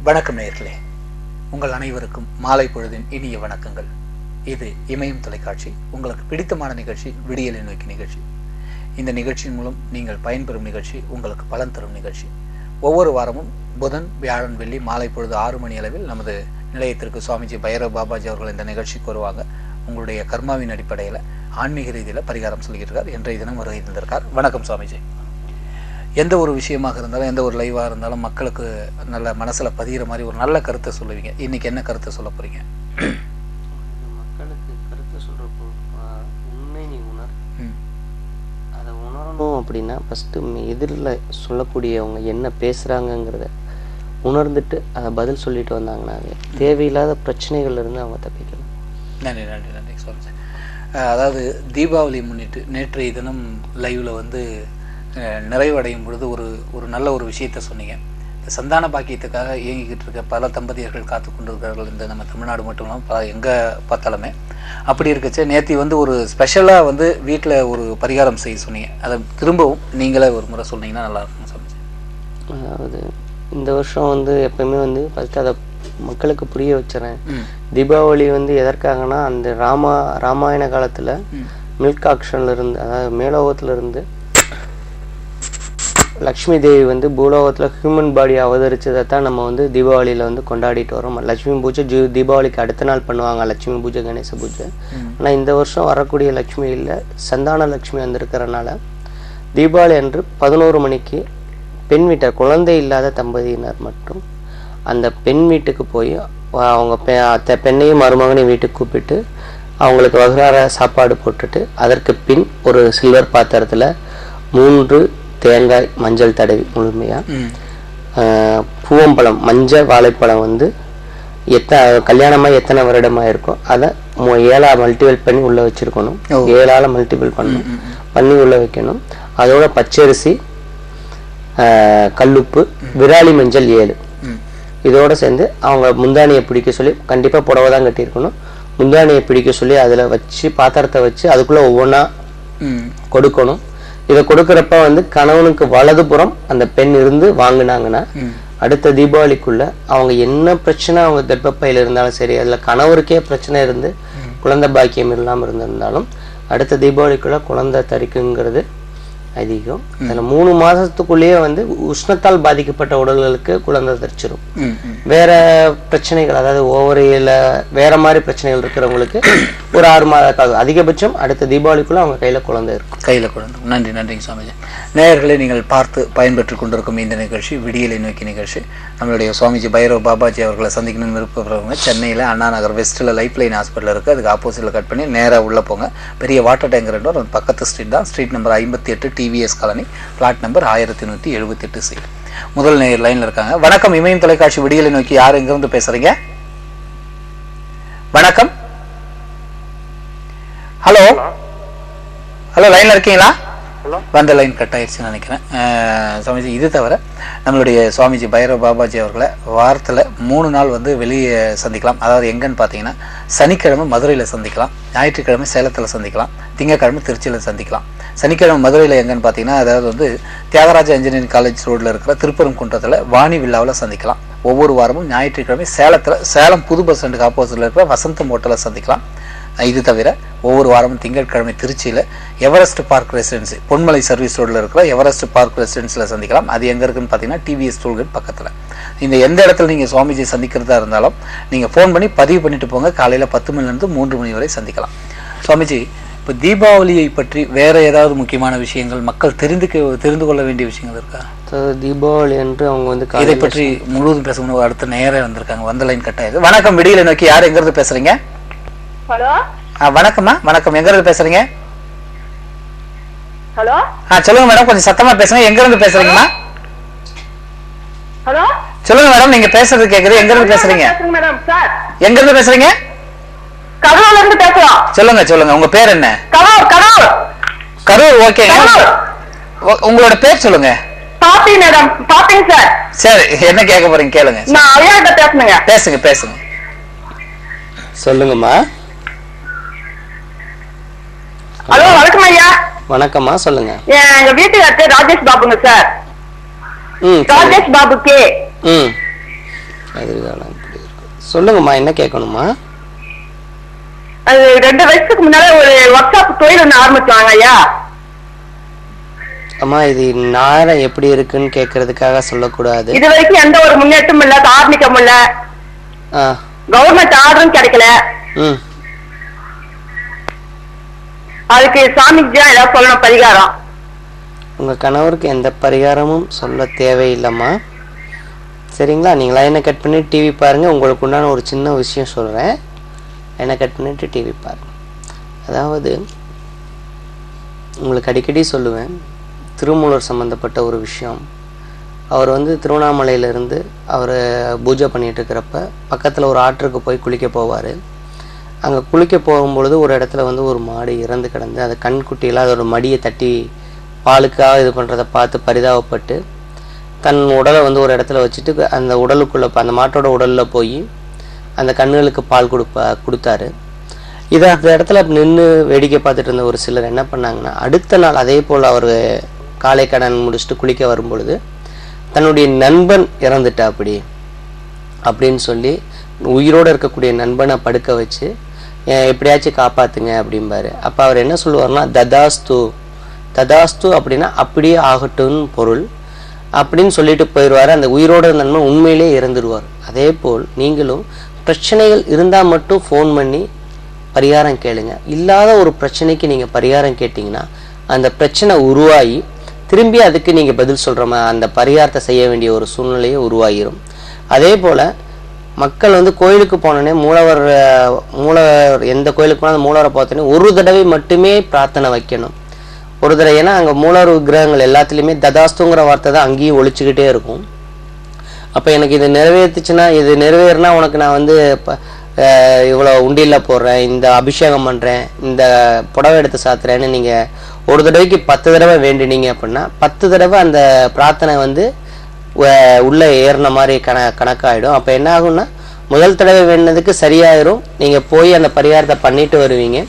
வணக்கம் நேயர்களே, உங்கள் அனைவருக்கும் மாலை பொழுதின் இனிய வணக்கங்கள். இது இமயம் தொலைக்காட்சி. உங்களுக்கு பிடித்தமான நிகழ்ச்சி விடியலை நோக்கி நிகழ்ச்சி. இந்த நிகழ்ச்சியின் மூலம் நீங்கள் பயன்பெறும் நிகழ்ச்சி, உங்களுக்கு பலன் தரும் நிகழ்ச்சி. ஒவ்வொரு வாரமும் புதன், வியாழன், வெள்ளி மாலை பொழுது 6 மணி அளவில் நமது நிலையத்திற்கு சுவாமிஜி பைரவ் பாபாஜி அவர்கள் இந்த நிகழ்ச்சிக்கு வருவாங்க. உங்களுடைய கர்மாவின் அடிப்படையில் ஆன்மீக ரீதியில் பரிகாரம் சொல்லியிருக்கார். இன்றைய தினம் வருகை தந்திருக்கார். வணக்கம் சுவாமிஜி. எந்த ஒரு விஷயமாக இருந்தாலும், எந்த ஒரு லைவாக இருந்தாலும் மக்களுக்கு நல்ல மனசில் பதிகிற மாதிரி ஒரு நல்ல கருத்தை சொல்லுவீங்க. இன்னைக்கு என்ன கருத்தை சொல்ல போறீங்க? மக்களுக்கு கருத்தை சொல்கிறப்போ உண்மை நீ உணர். அதை உணரணும் அப்படின்னா ஃபஸ்ட்டு எதிரில் சொல்லக்கூடியவங்க என்ன பேசுகிறாங்கங்கிறத உணர்ந்துட்டு அதை பதில் சொல்லிட்டு வந்தாங்கன்னாவே தேவையில்லாத பிரச்சனைகள்லேருந்து அவங்க தப்பிக்கலாம். நன்றி நன்றி நன்றி சுவாமிஜி. அதாவது தீபாவளி முன்னிட்டு நேற்றைய தினம் லைவில் வந்து நிறைவடையும் பொழுது ஒரு நல்ல ஒரு விஷயத்த சொன்னீங்க. இந்த சந்தான பாக்கியத்துக்காக இயங்கிக்கிட்டு இருக்க பல தம்பதியர்கள் காத்து கொண்டிருக்கிறார்கள். இந்த நம்ம தமிழ்நாடு மட்டும் இல்லாமல் எங்கே பார்த்தாலுமே அப்படி இருக்கச்சு. நேற்று வந்து ஒரு ஸ்பெஷலாக வந்து வீட்டில் ஒரு பரிகாரம் செய்ய சொன்னீங்க. அதை திரும்பவும் நீங்களே ஒரு முறை சொன்னீங்கன்னா நல்லா இருக்கும்னு சொன்னீங்க. அதாவது இந்த வருஷம் வந்து எப்பயுமே வந்து ஃபஸ்ட்டு அதை மக்களுக்கு புரிய வச்சுறேன். தீபாவளி வந்து எதற்காகனா, அந்த ராமாயண காலத்தில் மில்க் ஆக்ஷன்ல இருந்து, அதாவது மேலோகத்துல இருந்து லக்ஷ்மி தேவி வந்து பூலோகத்தில் ஹியூமன் பாடி அவதரிச்சதை தான் நம்ம வந்து தீபாவளியில் வந்து கொண்டாடிட்டு வரோம். லட்சுமி பூஜை தீபாவளிக்கு அடுத்த நாள் பண்ணுவாங்க, லட்சுமி பூஜை, கணேச பூஜை. ஆனால் இந்த வருஷம் வரக்கூடிய லக்ஷ்மி இல்லை, சந்தான லக்ஷ்மி வந்திருக்கிறனால தீபாவளி அன்று 11 மணிக்கு பெண் வீட்டார், குழந்தை இல்லாத தம்பதியினர் மற்றும் அந்த பெண் வீட்டுக்கு போய் அவங்க பெண்ணையும் மருமகனையும் வீட்டுக்கு கூப்பிட்டு அவங்களுக்கு வகுறார சாப்பாடு போட்டுட்டு, அதற்கு பின் ஒரு சில்வர் பாத்திரத்தில் 3 தேங்காய் மஞ்சள் தடவி முழுமையாக பூவம்பழம், மஞ்சள் வாழைப்பழம் வந்து கல்யாணமாக எத்தனை வருடமாக இருக்கோ அதை 7 மல்டிபிள் பண்ணி உள்ளே வச்சுருக்கணும். 7 மல்டிபிள் பண்ணி உள்ளே வைக்கணும். அதோட பச்சரிசி, கல்லுப்பு, விராலி மஞ்சள் 7 இதோடு சேர்ந்து அவங்க முந்தானியை பிடிக்க சொல்லி, கண்டிப்பாக புடவை தான் கட்டியிருக்கணும், முந்தானியை பிடிக்க சொல்லி அதில் வச்சு பாத்திரத்தை வச்சு அதுக்குள்ளே ஒவ்வொன்றா கொடுக்கணும். இதை கொடுக்குறப்ப வந்து கணவனுக்கு வலதுபுறம் அந்த பெண் இருந்து வாங்கினாங்கன்னா அடுத்த தீபாவளிக்குள்ள அவங்க என்ன பிரச்சனை, அவங்க கர்ப்பப்பையில் இருந்தாலும் சரி, அதில் கணவருக்கே பிரச்சனை இருந்து குழந்தை பாக்கியம் இல்லாமல் இருந்திருந்தாலும் அடுத்த தீபாவளிக்குள்ள குழந்தை தரிக்குங்கிறது அதிகம். அதில் 3 மாதத்துக்குள்ளேயே வந்து உஷ்ணத்தால் பாதிக்கப்பட்ட உடல்களுக்கு குழந்தை தரிச்சிடும். வேற பிரச்சனைகள், அதாவது ஓவரியில் வேற மாதிரி பிரச்சனைகள் இருக்கிறவங்களுக்கு ஒரு 6 மாத அதிகபட்சம் அடுத்த தீபாவளிக்குள்ள அவங்க கையில் குழந்தை இருக்கும். கையில் குழந்தை. நன்றி நன்றிங்க சுவாமிஜி. நேயர்களை, நீங்கள் பார்த்து பயன்பெற்று கொண்டிருக்கும் இந்த நிகழ்ச்சி விடியலை நோக்கி நிகழ்ச்சி. நம்மளுடைய சுவாமிஜி பைரவ் பாபாஜி அவர்களை சந்திக்கணும்னு விருப்பப்படுறவங்க சென்னையில் Anna Nagar வெஸ்ட்டில் life line hospital இருக்குது, அதுக்கு ஆப்போசிட்டில் கட் பண்ணி நேராக உள்ளே போங்க. பெரிய வாட்டர் டேங்கர் ஒரு பக்கத்து ஸ்ட்ரீட் தான். Street number 58, TVS colony, plot number 1178 C. முதல் நேயர் லைன்ல இருக்காங்க. வணக்கம், இமயம் தொலைக்காட்சி விடியலை நோக்கி. யார் எங்கிருந்து பேசுறீங்க? வணக்கம். ஹலோ ஹலோ, லைன்ல இருக்கீங்களா? வந்த லைன் கட் ஆயிடுச்சுன்னு நினைக்கிறேன். சுவாமிஜி, இது தவிர நம்மளுடைய சுவாமிஜி பைரவ் பாபாஜி அவர்களை வாரத்தில் 3 நாள் வந்து வெளியே சந்திக்கலாம். அதாவது எங்கன்னு பார்த்தீங்கன்னா, சனிக்கிழமை மதுரையில் சந்திக்கலாம், ஞாயிற்றுக்கிழமை சேலத்தில் சந்திக்கலாம், திங்கக்கிழமை திருச்சியில் சந்திக்கலாம். சனிக்கிழமை மதுரையில் எங்கன்னு பார்த்தீங்கன்னா, அதாவது வந்து தியாகராஜ இன்ஜினியரிங் காலேஜ் ரோட்டில் இருக்கிற திருப்பரங்குன்றத்தில் வாணி விழாவில் சந்திக்கலாம். ஒவ்வொரு வாரமும் ஞாயிற்றுக்கிழமை சேலம் புது பஸ் ஸ்டாண்டுக்கு ஆப்போசிட்டில் இருக்கிற வசந்தம் ஹோட்டலில் சந்திக்கலாம். இது தவிர ஒவ்வொரு வாரமும் திங்கட்கிழமை திருச்சியில் Everest park residency, Ponmalai service ரோடில் இருக்கிற எவரெஸ்ட் பார்க் ரெசிடென்சியில் சந்திக்கலாம். அது எங்கே இருக்குன்னு பார்த்தீங்கன்னா, டிவிஎஸ் டோல்கேட் பக்கத்தில். இந்த எந்த இடத்துல நீங்கள் சுவாமிஜி சந்திக்கிறதா இருந்தாலும் நீங்கள் ஃபோன் பண்ணி பதிவு பண்ணிட்டு போங்க. காலையில் 10 மணிலேருந்து 3 மணி வரை சந்திக்கலாம். சுவாமிஜி, இப்போ தீபாவளியை பற்றி வேற ஏதாவது முக்கியமான விஷயங்கள் மக்கள் தெரிந்து கொள்ள வேண்டிய விஷயங்கள் இருக்கா? தீபாவளி என்று அவங்க வந்து இதை பற்றி முழுவதும் பேசணும். அடுத்த நேரம் வந்திருக்காங்க, வந்த லைன் கட் ஆயிடுது. வணக்கம், விடியலை நோக்கி. யார் எங்கிருந்து பேசுறீங்க? ஹலோ. வணக்கம்மா. வணக்கம், எங்க இருந்து பேசுறீங்க? ஹலோ. சொல்லுங்க மேடம், கொஞ்சம் சத்தமா பேசுங்க. எங்க இருந்து பேசுறீங்கம்மா? ஹலோ. சொல்லுங்க மேடம், நீங்க பேசுறது கேக்குது. எங்க இருந்து பேசுறீங்க? Madam sir. எங்க இருந்து பேசுறீங்க? கரூர்ல இருந்து பேசுறோம். சொல்லுங்க உங்க பேர் என்ன? கரூர். ஓகே, உங்களோட பேர் சொல்லுங்க. பாப்பி மேடம். Popping sir. சரி, என்ன கேட்க போறீங்க கேளுங்க. நான் ஐயாட்ட பேசுங்க. பேசுங்க. சொல்லுங்கம்மா. ஹலோ, வணக்கம் ஐயா. வணக்கம்மா, சொல்லுங்க. எங்க வீட்டுக்கு ராஜேஷ் பாபுங்க சார். ராஜேஷ் பாபு கே. எதிர்காலம் எப்படி இருக்கும் சொல்லுங்கம்மா, என்ன கேட்கணுமா? அது 2 வருஷத்துக்கு முன்னால ஒரு ஒர்க் ஷாப் தொழில் ஒண்ணு ஆரம்பிச்சாங்க ஐயா. அம்மா இது நேரம் எப்படி இருக்குன்னு கேட்கறதுக்காக சொல்லக்கூடாது. இது வரைக்கும் எந்த ஒரு முன்னேற்றமும் இல்ல, ஆரம்பிக்கவும் இல்ல, கவர்மெண்ட் ஆர்டரும் கிடைக்கல. அதுக்கு சாமிக்கு தான் ஏதாவது சொல்லணும் பரிகாரம். உங்க கணவருக்கு எந்த பரிகாரமும் சொல்ல தேவையில்லைம்மா, சரிங்களா? நீங்களா என்ன கட் பண்ணி டிவி பாருங்க. உங்களுக்கு உண்டான ஒரு சின்ன விஷயம் சொல்றேன், என்ன கட் பண்ணிட்டு டிவி பாருங்க. அதாவது உங்களுக்கு அடிக்கடி சொல்லுவேன், திருமூலர் சம்பந்தப்பட்ட ஒரு விஷயம். அவர் வந்து திருவண்ணாமலையிலிருந்து அவர் பூஜை பண்ணிட்டு இருக்கிறப்ப பக்கத்தில் ஒரு ஆற்றுக்கு போய் குளிக்க போவார். அங்கே குளிக்க போகும்பொழுது ஒரு இடத்துல வந்து ஒரு மாடு இறந்து கிடந்து அந்த கண்குட்டியெல்லாம் அதோட மடியை தட்டி பாலுக்காக இது பண்ணுறதை பார்த்து பரிதாபப்பட்டு தன் உடலை வந்து ஒரு இடத்துல வச்சுட்டு அந்த உடலுக்குள்ளே அந்த மாட்டோட உடலில் போய் அந்த கண்ணுகளுக்கு பால் கொடுத்தாரு. இதை அந்த இடத்துல நின்று வேடிக்கை பார்த்துட்டு இருந்த ஒரு சிலர் என்ன பண்ணாங்கன்னா, அடுத்த நாள் அதே போல் அவர் காலை கடன் முடிச்சுட்டு குளிக்க வரும்பொழுது தன்னுடைய நண்பன் இறந்துட்டா அப்படின்னு சொல்லி உயிரோடு இருக்கக்கூடிய நண்பனை படுக்க வச்சு எப்படியாச்சும் காப்பாற்றுங்க அப்படிம்பாரு. அப்போ அவர் என்ன சொல்லுவார்னா, ததாஸ்து ததாஸ்து அப்படின்னா அப்படியே ஆகட்டும்னு பொருள் அப்படின்னு சொல்லிட்டு போயிடுவார். அந்த உயிரோட நண்பன் உண்மையிலே இறந்துடுவார். அதே போல் நீங்களும் பிரச்சனைகள் இருந்தால் மட்டும் ஃபோன் பண்ணி பரிகாரம் கேளுங்க. இல்லாத ஒரு பிரச்சனைக்கு நீங்கள் பரிகாரம் கேட்டிங்கன்னா அந்த பிரச்சனை உருவாகி திரும்பி அதுக்கு நீங்கள் பதில் சொல்கிற அந்த பரிகாரத்தை செய்ய வேண்டிய ஒரு சூழ்நிலையை உருவாகிடும். அதே போல் மக்கள் வந்து கோயிலுக்கு போனோடனே மூலவர் எந்த கோயிலுக்கு போனால் அந்த மூலவரை பார்த்தோன்னே ஒரு தடவை மட்டுமே பிரார்த்தனை வைக்கணும். ஒரு தடவை, ஏன்னா அங்கே மூலவர் விக்கிரகங்கள் எல்லாத்துலேயுமே ததாஸ்துங்கிற வார்த்தை தான் அங்கேயும் ஒழிச்சுக்கிட்டே இருக்கும். அப்போ எனக்கு இது நிறைவேற்றுச்சுன்னா, இது நிறைவேறினா உனக்கு நான் வந்து இவ்வளோ உண்டியில் போடுறேன், இந்த அபிஷேகம் பண்ணுறேன், இந்த புடவை எடுத்து சாத்துறேன்னு நீங்கள் ஒரு தடவைக்கு 10 தடவை வேண்டினீங்க அப்படின்னா 10 தடவை அந்த பிரார்த்தனை வந்து உள்ளே ஏறின மாதிரி கணக்காயிடும். அப்போ என்ன ஆகும்னா, முதல் தடவை வேண்டினதுக்கு சரியாயிரும். நீங்கள் போய் அந்த பரிகாரத்தை பண்ணிட்டு வருவீங்க.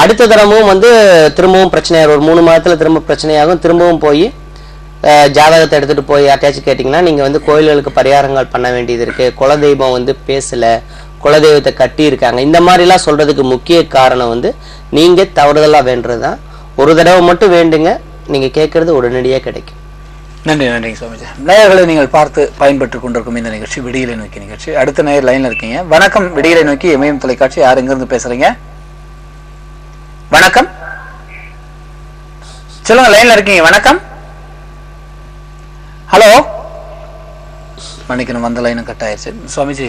அடுத்த தடவும் வந்து திரும்பவும் பிரச்சனையாகும். ஒரு 3 மாதத்தில் திரும்ப பிரச்சனையாகும். திரும்பவும் போய் ஜாதகத்தை எடுத்துகிட்டு போய் யார்ட்டாச்சும் கேட்டிங்கன்னா, நீங்கள் வந்து கோயில்களுக்கு பரிகாரங்கள் பண்ண வேண்டியது இருக்குது, குலதெய்வம் வந்து பேசலை, குலதெய்வத்தை கட்டியிருக்காங்க, இந்த மாதிரிலாம் சொல்கிறதுக்கு முக்கிய காரணம் வந்து நீங்கள் தவறுதலாக வேண்டுறது தான். ஒரு தடவை மட்டும் வேண்டுங்க, நீங்கள் கேட்குறது உடனடியாக கிடைக்கும். நன்றி நன்றிங்க சுவாமிஜி. நேயர்களை நீங்கள் பார்த்து பயன்பெற்றுக் கொண்டிருக்கும் இந்த நிகழ்ச்சி விடியலை நோக்கி நிகழ்ச்சி. அடுத்த நேயர் லைன்ல இருக்கீங்க. வணக்கம். விடியலை நோக்கி இமயம் தொலைக்காட்சி. யார் எங்கிருந்து பேசுறீங்க? வணக்கம், சொல்லுங்க, லைன்ல இருக்கீங்க. வணக்கம். ஹலோ, மன்னிக்கணும், வந்த லைனும் கட் ஆயிடுச்சு. சுவாமிஜி,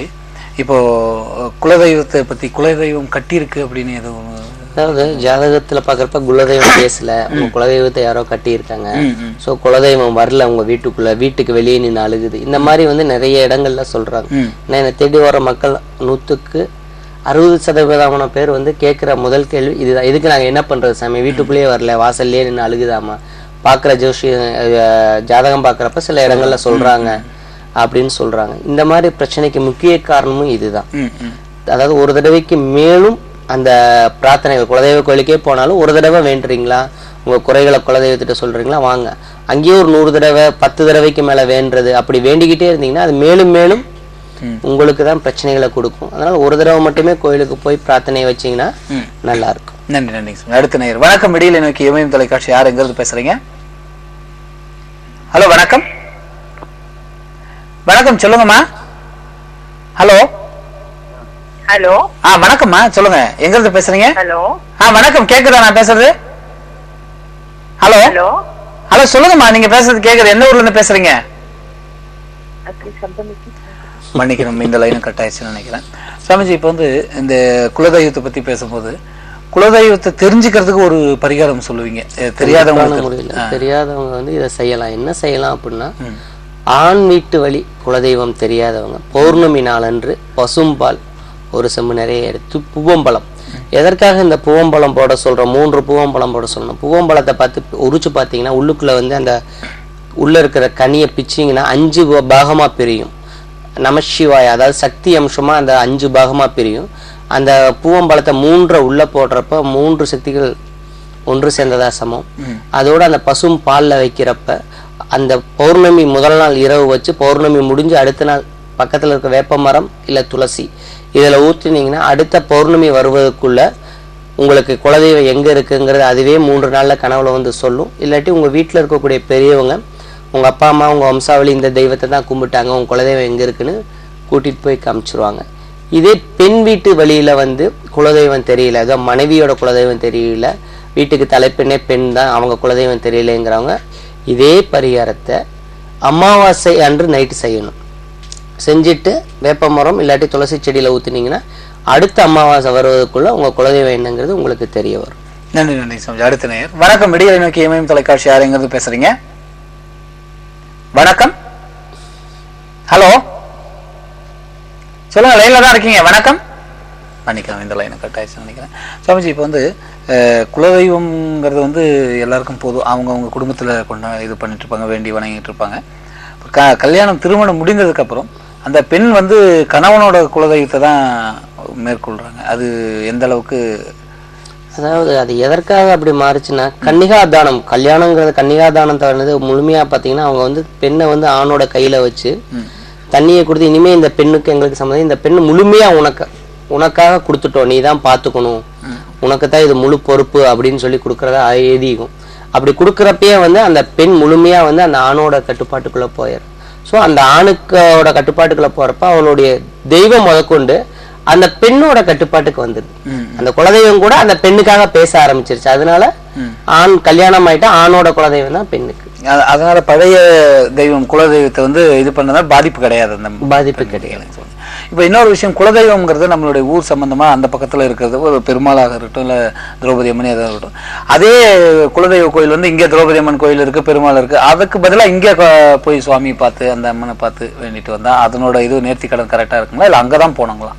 இப்போ குலதெய்வத்தை பத்தி, குலதெய்வம் கட்டியிருக்கு அப்படின்னு எதுவும், அதாவது ஜாதகத்துல பாக்குறப்ப குலதெய்வம் பேசல, உங்க குலதெய்வத்தை யாரோ கட்டி இருக்காங்க, சோ குலதெய்வம் வரல உங்க வீட்டுக்குள்ள, வீட்டுக்கு வெளியே நின்று அழுகுது, இந்த மாதிரி வந்து நிறைய இடங்கள்ல சொல்றாங்க. என்னை தேடி வர மக்கள் 100க்கு 60% பேர் வந்து கேட்குற முதல் கேள்வி இதுதான், இதுக்கு நாங்கள் என்ன பண்ணுறது சாமி, வீட்டுக்குள்ளேயே வரல, வாசல்லையே நின்று அழுகுதாமா, பார்க்குற ஜாதகம் பார்க்குறப்ப சில இடங்கள்ல சொல்கிறாங்க அப்படின்னு சொல்கிறாங்க. இந்த மாதிரி பிரச்சனைக்கு முக்கிய காரணமும் இதுதான். அதாவது ஒரு தடவைக்கு மேலும் அந்த பிரார்த்தனைகள், குலதெய்வ கோயிலுக்கே போனாலும் ஒரு தடவை வேண்டுறீங்களா, உங்கள் குறைகளை குலதெய்வத்திட்ட சொல்கிறீங்களா, வாங்க அங்கேயே ஒரு 100 தடவை 10 தடவைக்கு மேலே வேண்டுறது, அப்படி வேண்டிக்கிட்டே இருந்தீங்கன்னா அது மேலும் மேலும் உங்களுக்கு தான் பிரச்சனைகளை கொடுக்கும். அதனால ஒரு தடவை மட்டுமே கோயிலுக்கு போய் பிரார்த்தனை வச்சீங்கன்னா நல்லா இருக்கும். நன்றி நன்றி. அடுத்த நேயர். வணக்கம். விடியலை நோக்கி இமயம் தொலைக்காட்சி. யார் எங்கிருந்து பேசுறீங்க? ஹலோ, வணக்கம். வணக்கம், சொல்லுங்கம்மா. ஹலோ. ஹலோ. வணக்கம்மா, சொல்லுங்க, எங்க இருந்து பேசுறீங்க? ஹலோ. வணக்கம், கேக்குதா நான் பேசுறது? ஹலோ. ஹலோ. ஹலோ, சொல்லுங்கம்மா, நீங்க பேசுறது கேக்குது. எந்த ஊர்ல இருந்து பேசுறீங்க? மன்னிக்கணும், இந்த லைனும் கட் ஆயிடுச்சுன்னு நினைக்கிறேன். சுவாமிஜி, இப்போ வந்து இந்த குலதெய்வத்தை பத்தி பேசும்போது குலதெய்வத்தை தெரிஞ்சுக்கிறதுக்கு ஒரு பரிகாரம் சொல்லுவீங்க. தெரியாதவங்க வந்து இதை செய்யலாம். என்ன செய்யலாம் அப்படின்னா, ஆண் வீட்டு வழி குலதெய்வம் தெரியாதவங்க பௌர்ணமி நாளன்று பசும்பால் ஒரு செம்பு நிறைய எடுத்து, பூவம்பழம், எதற்காக இந்த பூவம்பழம் போட சொல்றோம், 3 பூவம்பழம் போட சொல்லணும். பூவம்பழத்தை பார்த்து உரிச்சு பார்த்தீங்கன்னா உள்ளுக்குள்ள வந்து அந்த உள்ள இருக்கிற கனியை பிச்சிங்கன்னா 5 பாகமா பிரியும். நமசிவாய, அதாவது சக்தி அம்சமா அந்த 5 பாகமா பிரியும். அந்த பூவம்பழத்தை 3 உள்ள போடுறப்ப 3 சக்திகள் ஒன்று சேர்ந்ததா சமம். அதோட அந்த பசும் பால்ல வைக்கிறப்ப அந்த பௌர்ணமி முதல் நாள் இரவு வச்சு பௌர்ணமி முடிஞ்சு அடுத்த நாள் பக்கத்தில் இருக்க வேப்ப மரம் இல்லை துளசி இதில் ஊற்றினீங்கன்னா அடுத்த பௌர்ணமி வருவதற்குள்ள உங்களுக்கு குலதெய்வம் எங்கே இருக்குங்கிறது அதுவே 3 நாளில் கனவுல வந்து சொல்லும். இல்லாட்டி உங்கள் வீட்டில் இருக்கக்கூடிய பெரியவங்க உங்கள் அப்பா அம்மா உங்கள் வம்சாவளி இந்த தெய்வத்தை தான் கும்பிட்டாங்க, உங்கள் குலதெய்வம் எங்கே இருக்குன்னு கூட்டிகிட்டு போய் காமிச்சிருவாங்க. இதே பெண் வீட்டு வழியில் வந்து குலதெய்வம் தெரியல, ஏதோ மனைவியோட குலதெய்வம் தெரியல, வீட்டுக்கு தலைப்பெண்ணே பெண் தான், அவங்க குலதெய்வம் தெரியலைங்கிறவங்க இதே பரிகாரத்தை அமாவாசை அன்று நைட்டு செய்யணும். செஞ்சுட்டு வேப்ப மரம் இல்லாட்டி துளசி செடியில் ஊற்றினீங்கன்னா அடுத்த அமாவாசை வருவதற்குள்ள உங்கள் குலதெய்வம் என்னங்கிறது உங்களுக்கு தெரிய வரும். நன்றி நன்றி சாமி. அடுத்த நேயர். வணக்கம். விடியலை நோக்கி இமயம் தொலைக்காட்சி, யார் எங்கிறது பேசுறீங்க? வணக்கம். ஹலோ, சொல்லுங்க, லைன்ல தான் இருக்கீங்க. வணக்கம். நினைக்கிறேன் இந்த லைனை கட் ஆயிடுச்சுன்னு நினைக்கிறேன். சுவாமிஜி, இப்போ வந்து குலதெய்வம்ங்கிறது வந்து எல்லாருக்கும் போதும், அவங்கவுங்க குடும்பத்தில் கொண்டு இது பண்ணிட்டு இருப்பாங்க, வேண்டி வணங்கிட்டு இருப்பாங்க. கல்யாணம் திருமணம் முடிந்ததுக்கு அப்புறம் அந்த பெண் வந்து கணவனோட குலதெய்வத்தை தான் மேற்கொள்றாங்க. அது எந்த அளவுக்கு, அதாவது அது எதற்காக அப்படி மாறுச்சுன்னா கன்னிகாதானம், கல்யாணங்கிறது கன்னிகாதானம் தவிர்த்து முழுமையாக பார்த்தீங்கன்னா அவங்க வந்து பெண்ணை வந்து ஆணோட கையில் வச்சு தண்ணியை கொடுத்து இனிமேல் இந்த பெண்ணுக்கு எங்களுக்கு சம்மந்தம், இந்த பெண்ணு முழுமையாக உனக்காக கொடுத்துட்டோம், நீ தான் பார்த்துக்கணும், உனக்கு தான் இது முழு பொறுப்பு அப்படின்னு சொல்லி கொடுக்குறதா ஐதீகம். அப்படி கொடுக்குறப்பயே வந்து அந்த பெண் முழுமையாக வந்து அந்த ஆணோட கட்டுப்பாட்டுக்குள்ளே போயிடும். ஸோ அந்த ஆணுக்கோட கட்டுப்பாட்டுக்குள்ளே போகிறப்ப அவளுடைய தெய்வம் முதற்கொண்டு அந்த பெண்ணோட கட்டுப்பாட்டுக்கு வந்துடுது. அந்த குலதெய்வம் கூட அந்த பெண்ணுக்காக பேச ஆரம்பிச்சிருச்சு. அதனால ஆண் கல்யாணம் ஆயிட்டா ஆணோட குலதெய்வம் தான் பெண்ணுக்கு. அதனால பழைய தெய்வம் குலதெய்வத்தை வந்து இது பண்ணதா பாதிப்பு கிடையாது, அந்த பாதிப்பு கிடையாது. இப்போ இன்னொரு விஷயம், குலதெய்வம்ங்கிறது நம்மளுடைய ஊர் சம்பந்தமா அந்த பக்கத்துல இருக்கிறது ஒரு பெருமாளாக இருக்கட்டும், இல்லை திரௌபதி அம்மன் எதாவது இருக்கட்டும், அதே குலதெய்வ கோயில் வந்து இங்கே திரௌபதி அம்மன் கோயில் இருக்கு, பெருமாள் இருக்கு, அதுக்கு பதிலாக இங்கே போய் சுவாமி பார்த்து அந்த அம்மனை பார்த்து வேண்டிட்டு வந்தா அதனோட இது நேர்த்தி கடன் கரெக்டாக இருக்குங்களா, இல்லை அங்கே தான் போனாங்களா?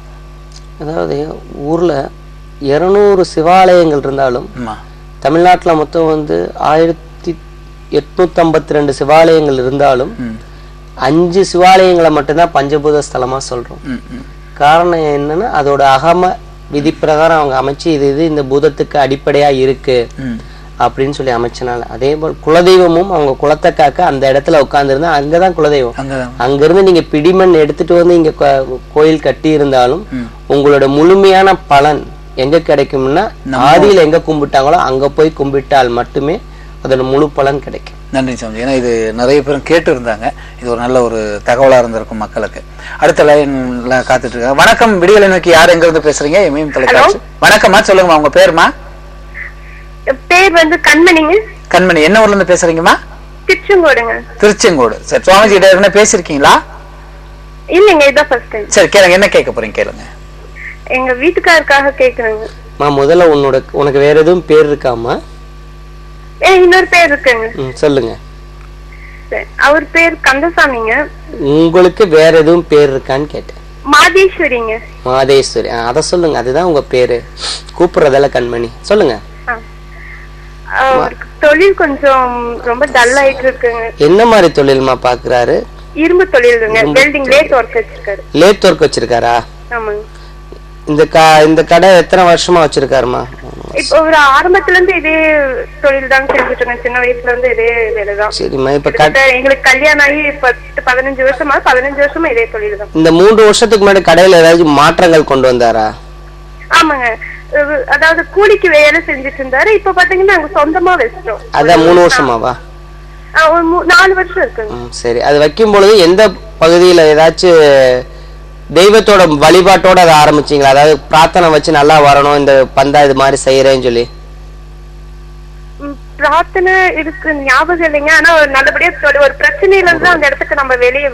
அதாவது ஊர்ல 200 சிவாலயங்கள் இருந்தாலும் தமிழ்நாட்டில் மொத்தம் வந்து 1852 சிவாலயங்கள் இருந்தாலும் 5 சிவாலயங்களை மட்டும்தான் பஞ்சபூத ஸ்தலமா சொல்றோம். காரணம் என்னன்னா அதோட அகம விதி பிரகாரம் அவங்க அமைச்சு இது இந்த பூதத்துக்கு அடிப்படையா இருக்கு அப்படின்னு சொல்லி அமைச்சனால. அதே போல் குலதெய்வமும் அவங்க குலத்தை காக்க அந்த இடத்துல உட்கார்ந்துருந்தா அங்கதான் குலதெய்வம். அங்கிருந்து நீங்க பிடிமண் எடுத்துட்டு வந்து இங்க கோயில் கட்டி இருந்தாலும் உங்களோட முழுமையான பலன் எங்க கிடைக்கும்னா ஆதியில எங்க கும்பிட்டாங்களோ அங்க போய் கும்பிட்டால் மட்டுமே அதோட முழு பலன் கிடைக்கும். நன்றி சாமி. ஏன்னா இது நிறைய பேரும் கேட்டு இருந்தாங்க, இது ஒரு நல்ல ஒரு தகவலா இருந்திருக்கும் மக்களுக்கு. அடுத்த லைன்ல காத்துட்டு இருக்காங்க. வணக்கம். விடியலை நோக்கி, யார் எங்க இருந்து பேசுறீங்க? இமயம் தொலைக்காட்சி. வணக்கம்மா, சொல்லுங்கம்மா உங்க பேருமா? பேர் வந்து கண்மணிங்க. கண்மணி, என்ன ஊர்ல இருந்து பேசுறீங்கம்மா? திருச்செங்கோடுங்க. திருச்செங்கோடு. சரி, சுவாமிஜி கிட்ட என்ன பேசிருக்கீங்களா? இல்லைங்க, இதான் ஃபர்ஸ்ட் டைம். சரி, கேளுங்க, என்ன கேட்க போறீங்க கேளுங்க. எங்க வீட்டுக்காரருக்காக கேக்குறேங்க. முதல்ல உனக்கு வேற எதுவும் பேர் இருக்காமா? இன்னொரு பேர் இருக்குங்க. சொல்லுங்க. அவர் பேர் கந்தசாமிங்க. உங்களுக்கு வேற எதுவும் பேர் இருக்கான்னு கேட்டேன். மாதேஸ்வரிங்க. மாதேஸ்வரி, அத சொல்லுங்க, அதுதான் உங்க பேரு. கூப்பிடுறதால கண்மணி. சொல்லுங்க. தொழில் கொஞ்சம் ரொம்ப டல் ஆயிட்டு இருக்குங்க. என்ன மாதிரி தொழில்மா பாக்குறாரு? இரும்பு தொழிலுங்க. வெல்டிங் லேத் ஒர்க் வச்சிருக்காரு. லேத் ஒர்க் வச்சிருக்காரா? ஆமாங்க. இந்த கடை எத்தனை வருஷமா வச்சிருக்காருமா? இப்போ ஒரு ஆரம்பத்துல இருந்து இதே தொழில் தான் செஞ்சுட்டு இருக்கேன். சின்ன வயசுல இருந்து இதே வேலைதான். சரிம்மா. இப்ப எங்களுக்கு கல்யாணம் ஆகி 15 வருஷமா இதே தொழில் தான். இந்த 3 வருஷத்துக்கு முன்னாடி கடையில ஏதாவது மாற்றங்கள் கொண்டு வந்தாரா? ஆமாங்க. அதாவது கூலிக்கு வேலை செஞ்சுட்டு இருந்தாரு. இப்ப பாத்தீங்கன்னா நாங்க சொந்தமா வச்சிட்டோம். அதான் 3 வருஷமாவா? 4 வருஷம் இருக்குங்க. சரி. அது வைக்கும் பொழுது எந்த பகுதியில ஏதாச்சும் தெய்வத்தோட வழிபாட்டோட அதை ஆரம்பிச்சீங்களா? அதாவது பிரார்த்தனை வச்சு நல்லா வரணும், இந்த பந்தா இது மாதிரி செய்யறேன்னு சொல்லி பிரார்த்தனை இருக்கு, ஞாபகம் இல்லைங்க. ஆனா ஒரு நல்லபடியா ஒரு பிரச்சனையில இருந்து அந்த இடத்துக்கு நம்ம வெளியே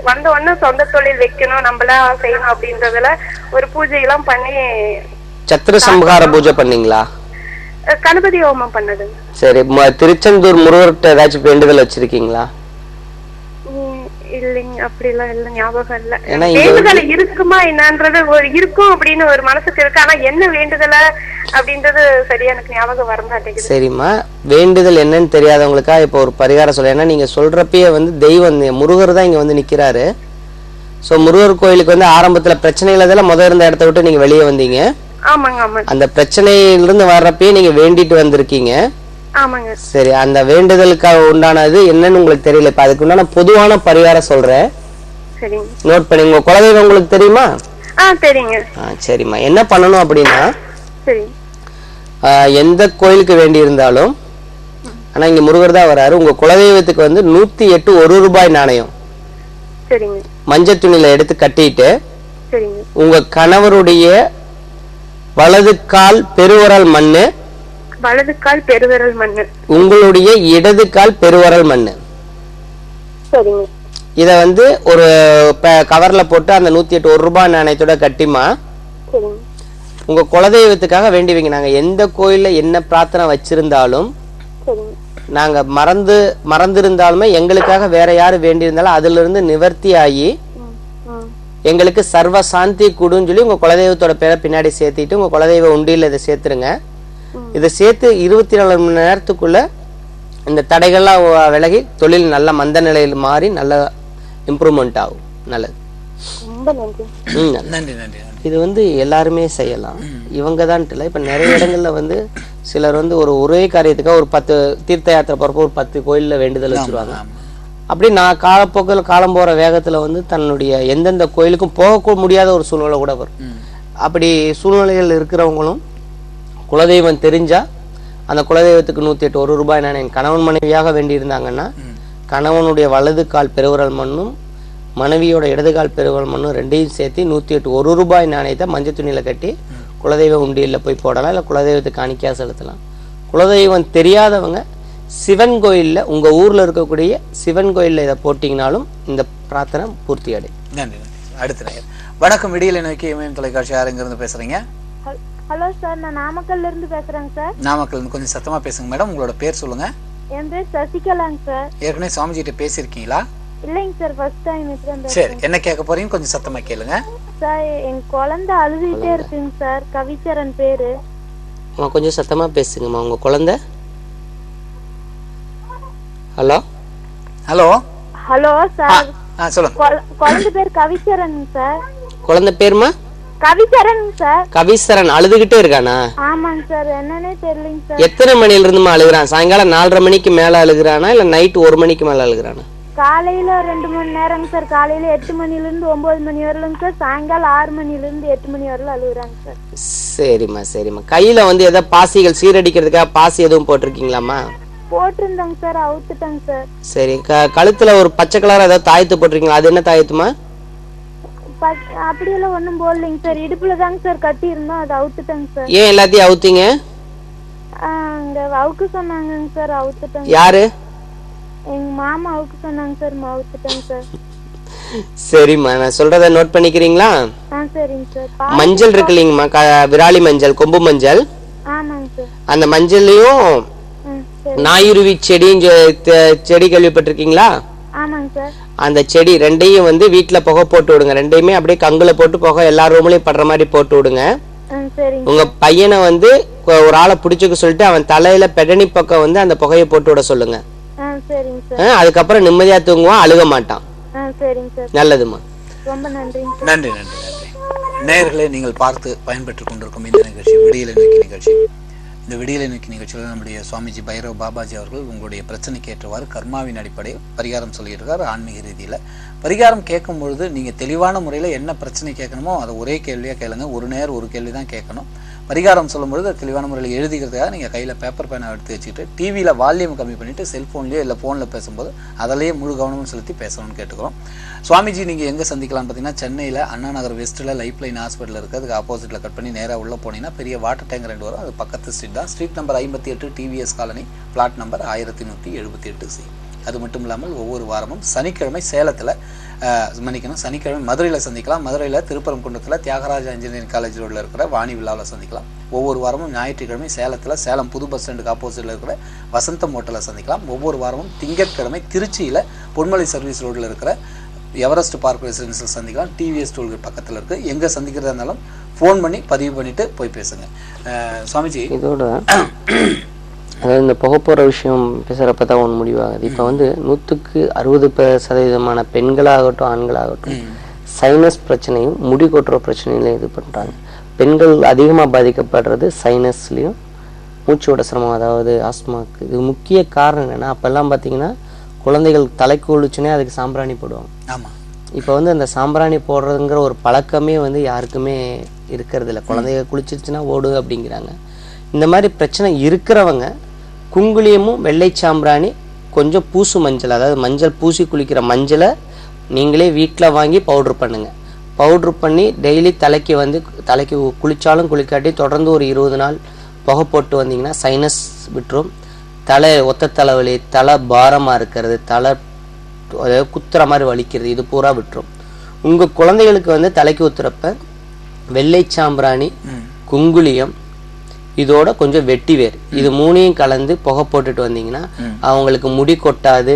வந்த உடனே சொந்த தொழில் வைக்கணும், நம்மளா செய்யணும் அப்படின்றதுல ஒரு பூஜை எல்லாம் பண்ணி. சத்திர சம்ஹார பூஜை பண்ணீங்களா? கணபதி ஹோமம் பண்ணது. சரி. திருச்செந்தூர் முருகர்கிட்ட ஏதாச்சும் வேண்டுதல் வச்சிருக்கீங்களா? இல்லைங்க, அப்படி எல்லாம் இல்ல, ஞாபகம் இல்ல. வேண்டுதல் இருக்குமா என்னன்றது இருக்கும் அப்படின்னு ஒரு மனசுக்கு இருக்கு. ஆனா என்ன வேண்டுதல அப்படின்றது சரியா எனக்கு ஞாபகம் வர மாட்டேங்குது. சரிம்மா, வேண்டுதல் என்னன்னு தெரியாதவங்களுக்கா இப்போ ஒரு பரிகாரம் சொல்ல. ஏன்னா நீங்க சொல்றப்பயே வந்து தெய்வம் முருகர் தான் இங்க வந்து நிக்கிறாரு. சோ முருகர் கோயிலுக்கு வந்து ஆரம்பத்துல பிரச்சனையில முதல் இருந்த இடத்த விட்டு நீங்க வெளியே வந்தீங்க. ஆமாங்க, ஆமாங்க. அந்த பிரச்சனையிலிருந்து வர்றப்பயே நீங்க வேண்டிட்டு வந்திருக்கீங்க. ஆமாங்க. சரி, அந்த வேண்டுதலுக்காக உண்டானது என்னன்னு உங்களுக்கு தெரியல. இப்ப அதுக்கு உண்டான பொதுவான பரிகாரம் சொல்றேன். சரிங்க. நோட் பண்ணி. உங்க குலதெய்வம் உங்களுக்கு தெரியுமா? தெரியுங்க. சரிம்மா. என்ன பண்ணணும் அப்படின்னா, சரி, எந்த கோயிலுக்கு வேண்டி இருந்தாலும், ஆனா இங்க முருகர் தான் வராரு, உங்க குலதெய்வத்துக்கு வந்து 108 1 ரூபாய் நாணயம் சரிங்க, மஞ்சள் துணியில எடுத்து கட்டிட்டு, சரிங்க, உங்க கணவருடைய வலது கால் பெருவரல் மண்ணு, வலது கால் பெருவிரல் மண்ணு, உங்களுடைய இடது கால் பெருவரல் மண்ணு, சரிங்க, இத வந்து ஒரு கவர்ல போட்டு அந்த 108 1 ரூபாய் நாணயத்தோட கட்டிமா சரிங்க, உங்க குலதெய்வத்துக்காக வேண்டி வைங்க. நாங்க எந்த கோயில்ல என்ன பிரார்த்தனை வச்சிருந்தாலும், சரிங்க, நாங்க மறந்திருந்தாலுமே எங்களுக்காக வேற யாரு வேண்டி இருந்தாலும் அதுல இருந்து நிவர்த்தி ஆகி எங்களுக்கு சர்வ சாந்தி கூடுன்னு சொல்லி உங்க குலதெய்வத்தோட பேரை பின்னாடி சேர்த்திட்டு உங்க குலதெய்வ உண்டியில இதை சேர்த்துருங்க. இதை சேர்த்து 24 மணி நேரத்துக்குள்ள இந்த தடைகள்லாம் விலகி தொழில் நல்ல மந்த நிலையில் மாறி நல்ல இம்ப்ரூவ்மெண்ட் ஆகும். நல்லது. ரொம்ப நன்றி. நன்றி நன்றி. இது வந்து எல்லாருமே செய்யலாம். இவங்க தான் இல்லை, இப்ப நிறைய இடங்கள்ல வந்து சிலர் வந்து ஒரே காரியத்துக்காக ஒரு 10 தீர்த்த யாத்திரை போறப்போ ஒரு 10 கோயில்ல வேண்டுதல் வச்சிருவாங்க. அப்படி நான் காலப்போக்கில் காலம் போற வேகத்துல வந்து தன்னுடைய எந்தெந்த கோயிலுக்கும் போக முடியாத ஒரு சூழ்நிலை கூட வரும். அப்படி சூழ்நிலைகள் இருக்கிறவங்களும் குலதெய்வம் தெரிஞ்சா அந்த குலதெய்வத்துக்கு 108 1 ரூபாய் நாணயம் கணவன் மனைவியாக வேண்டி இருந்தாங்கன்னா கணவனுடைய வலது கால் பெருவிரல் மண்ணும் மனைவியோட இடது கால் பெருவிரல் மண்ணும் ரெண்டையும் சேர்த்து 108 1 ரூபாய் நாணயத்தை மஞ்சள் துணியில கட்டி குலதெய்வ உண்டியல்ல போய் போடலாம், இல்லை குலதெய்வத்துக்கு காணிக்கையா செலுத்தலாம். குலதெய்வம் தெரியாதவங்க சிவன் கோயில்ல உங்க ஊர்ல இருக்கக்கூடிய சிவன் கோயில்ல இதை போட்டீங்கனாலும் இந்த பிரார்த்தனை பூர்த்தி அடையும். நன்றி நன்றி. அடுத்த நேயர். வணக்கம். விடியலை நோக்கி இமயம் தொலைக்காட்சி. யாருங்க இருந்து பேசுறீங்க? ஹலோ சார், நான் நாமக்கல்ல இருந்து பேசுறேங்க சார். நாமக்கல் இருந்து. கொஞ்சம் சத்தமா பேசுங்க மேடம். உங்களோட பேர் சொல்லுங்க. என் பேர் சசிகலாங்க சார். ஏற்கனவே சுவாமிஜி கிட்ட பேசியிருக்கீங்களா? இல்லைங்க சார், ஃபர்ஸ்ட் டைம் இப்பதான். சரி, என்ன கேட்க போறீங்க கொஞ்சம் சத்தமா கேளுங்க. சார், என் குழந்தை அழுதுகிட்டே இருக்குங்க சார். கவிச்சரன் பேரு. கொஞ்சம் சத்தமா பேசுங்கம்மா. உங்க குழந்தை? ஹலோ ஹலோ ஹலோ சார், சொல்லுங்க. குழந்தை பேர் கவிச்சரன் சார். குழந்தை பேருமா? கவிச்சரன் சார். கவிசரன் அழுதுகிட்டே இருக்கானா? ஆமாங்க சார், என்னன்னே தெரியலங்க சார். எத்தனை மணில இருந்துமா அழுகுறான்? சாயங்காலம் 4:30 மணிக்கு மேல அழுகுறானா இல்ல நைட் 1 மணிக்கு மேல அழுகுறானா? காலையில 2 மணி நேரங்க சார். காலையில 8 மணில இருந்து 9 மணி வரலங்க சார். சாயங்காலம் 6 மணில இருந்து 8 மணி வரல அழுகுறாங்க சார். சரிம்மா சரிம்மா. கையில வந்து ஏதாவது பாசிகள் சீரடிக்கிறதுக்காக பாசி எதுவும் போட்டிருக்கீங்களாமா? போட்டிருந்தாங்க சார், அவுத்துட்டாங்க சார். சரி, கழுத்துல ஒரு பச்சை கலர் ஏதாவது தாயத்து போட்டிருக்கீங்களா? அது என்ன தாயத்துமா? அப்படியெல்லாம் ஒண்ணும் போடலைங்க சார். இடுப்புல தாங்க சார் கட்டி இருந்தோம், அது அவுத்துட்டாங்க சார். ஏன் எல்லாத்தையும் அவுத்தீங்க? அங்க அவுக்கு சொன்னாங்க சார், அவுத்துட்டாங்க. யாரு? எங்க மாமா அவுக்கு சொன்னாங்க சார், அவுத்துட்டாங்க சார். சரிம்மா, நான் சொல்றத நோட் பண்ணிக்கிறீங்களா? சரிங்க சார். மஞ்சள் இருக்கு இல்லைங்கம்மா, விராலி மஞ்சள், கொம்பு மஞ்சள். ஆமாங்க சார். அந்த மஞ்சள்லயும் நாயுருவி செடி கேள்விப்பட்டிருக்கீங்களா? ஆமாங்க சார். அந்த செடி ரெண்டையும் வந்து வீட்டுல புகை போட்டு விடுங்க. ரெண்டையுமே அப்படியே கங்குல போட்டு புகை எல்லா ரூம்லயும் படுற மாதிரி போட்டு விடுங்க. உங்க பையனை வந்து ஒரு ஆளை பிடிச்சுக்க சொல்லிட்டு அவன் தலையில பெடனி பக்கம் வந்து அந்த புகையை போட்டு விட சொல்லுங்க. அதுக்கப்புறம் நிம்மதியா தூங்குவான், அழுக மாட்டான். நல்லதுமா. ரொம்ப நன்றி. நன்றி நன்றி நன்றி. நேயர்களே, நீங்கள் பார்த்து பயன்பெற்றுக் கொண்டிருக்கும் இந்த நிகழ்ச்சி விடியலை நோக்கி நிகழ்ச்சி. இந்த விடியலை நோக்கி நிகழ்ச்சியில் நம்முடைய சுவாமிஜி பைரவ பாபாஜி அவர்கள் உங்களுடைய பிரச்சனைக்கு ஏற்றவாறு கர்மாவின் அடிப்படையில் பரிகாரம் சொல்லியிருக்கார். ஆன்மீக ரீதியில் பரிகாரம் கேட்கும் பொழுது நீங்கள் தெளிவான முறையில் என்ன பிரச்சனை கேட்கணுமோ அதை ஒரே கேள்வியாக கேளுங்க. ஒரு நேரம் ஒரு கேள்வி தான் கேட்கணும். பரிகாரம் சொல்லும்பொழுது அது தெளிவான முறையில் எழுதிக்கிறதுக்காக நீங்கள் கையில் பேப்பர் பேனை எடுத்து வச்சுக்கிட்டு டிவியில் வால்யூம் கம்மி பண்ணிவிட்டு செல்ஃபோன்லேயோ இல்லை ஃபோனில் பேசும்போது அதிலேயே முழு கவனமும் செலுத்தி பேசணும்னு கேட்டுக்கிறோம். சுவாமிஜி நீங்கள் எங்கே சந்திக்கலாம்னு பார்த்தீங்கன்னா சென்னையில் Anna Nagar வெஸ்ட்டில் life line hospital இருக்குது. அதுக்கு ஆப்போசிட்டில் கட் பண்ணி நேராக உள்ளே போனீங்கன்னா பெரிய வாட்டர் டேங்க் 2 வரும். அது பக்கத்து ஸ்ட்ரீட் தான். Street number 58 TVS colony, plot number 1178C. அது மட்டும் இல்லாமல் ஒவ்வொரு வாரமும் சனிக்கிழமை சேலத்தில் சனிக்கிழமை மதுரையில் சந்திக்கலாம். மதுரையில் திருப்பரங்குன்றத்தில் தியாகராஜ இன்ஜினியரிங் காலேஜ் ரோடில் இருக்கிற வாணி விழாவில் சந்திக்கலாம். ஒவ்வொரு வாரமும் ஞாயிற்றுக்கிழமை சேலத்தில் சேலம் புது பஸ் ஸ்டாண்டுக்கு ஆப்போசிட்டில் இருக்கிற வசந்தம் ஹோட்டலில் சந்திக்கலாம். ஒவ்வொரு வாரமும் திங்கட்கிழமை திருச்சியில் பொன்மலை சர்வீஸ் ரோடில் இருக்கிற எவரெஸ்ட் பார்க் ரெசிடென்சியில் சந்திக்கலாம். டிவிஎஸ் டோல்கேட் பக்கத்தில் இருக்குது. எங்கே சந்திக்கிறதா இருந்தாலும் ஃபோன் பண்ணி பதிவு பண்ணிவிட்டு போய் பேசுங்க. சுவாமிஜி, இதோட அதாவது இந்த புகை போகிற விஷயம் பேசுகிறப்ப தான் ஒன்று முடிவாகுது. இப்போ வந்து 100% பெண்களாகட்டும் ஆண்களாகட்டும் சைனஸ் பிரச்சனையும் முடி கொட்டுற பிரச்சனையிலையும் இது பண்ணுறாங்க. பெண்கள் அதிகமாக பாதிக்கப்படுறது சைனஸ்லேயும் மூச்சோட சிரமம், அதாவது ஆஸ்மாக்கு. இது முக்கிய காரணம் என்னென்னா, அப்போல்லாம் பார்த்தீங்கன்னா குழந்தைகள் தலைக்கு ஒழிச்சுனே அதுக்கு சாம்பிராணி போடுவாங்க. ஆமாம். இப்போ வந்து அந்த சாம்பிராணி போடுறதுங்கிற ஒரு பழக்கமே வந்து யாருக்குமே இருக்கிறது இல்லை. குழந்தைங்க குளிச்சிருச்சுன்னா ஓடு அப்படிங்கிறாங்க. இந்த மாதிரி பிரச்சனை இருக்கிறவங்க குங்குளியமும் வெள்ளை சாம்பிராணி கொஞ்சம் பூசு மஞ்சள், அதாவது மஞ்சள் பூசி குளிக்கிற மஞ்சளை நீங்களே வீட்டில் வாங்கி பவுட்ரு பண்ணுங்கள். பவுட்ரு பண்ணி டெய்லி தலைக்கு குளித்தாலும் குளிக்காட்டி தொடர்ந்து ஒரு 20 நாள் புகை போட்டு வந்தீங்கன்னா சைனஸ் விட்டுரும். ஒத்த தலைவலி, தலை பாரமாக இருக்கிறது, தலை அதாவது குத்துற மாதிரி வலிக்கிறது, இது பூரா விட்டுரும். உங்கள் குழந்தைகளுக்கு வந்து தலைக்கு ஊத்துறப்ப வெள்ளை சாம்பிராணி, குங்குளியம், இதோட கொஞ்சம் வெட்டி வேர், இது 3ஐயும் கலந்து புகை போட்டுட்டு வந்தீங்கன்னா அவங்களுக்கு முடி கொட்டாது.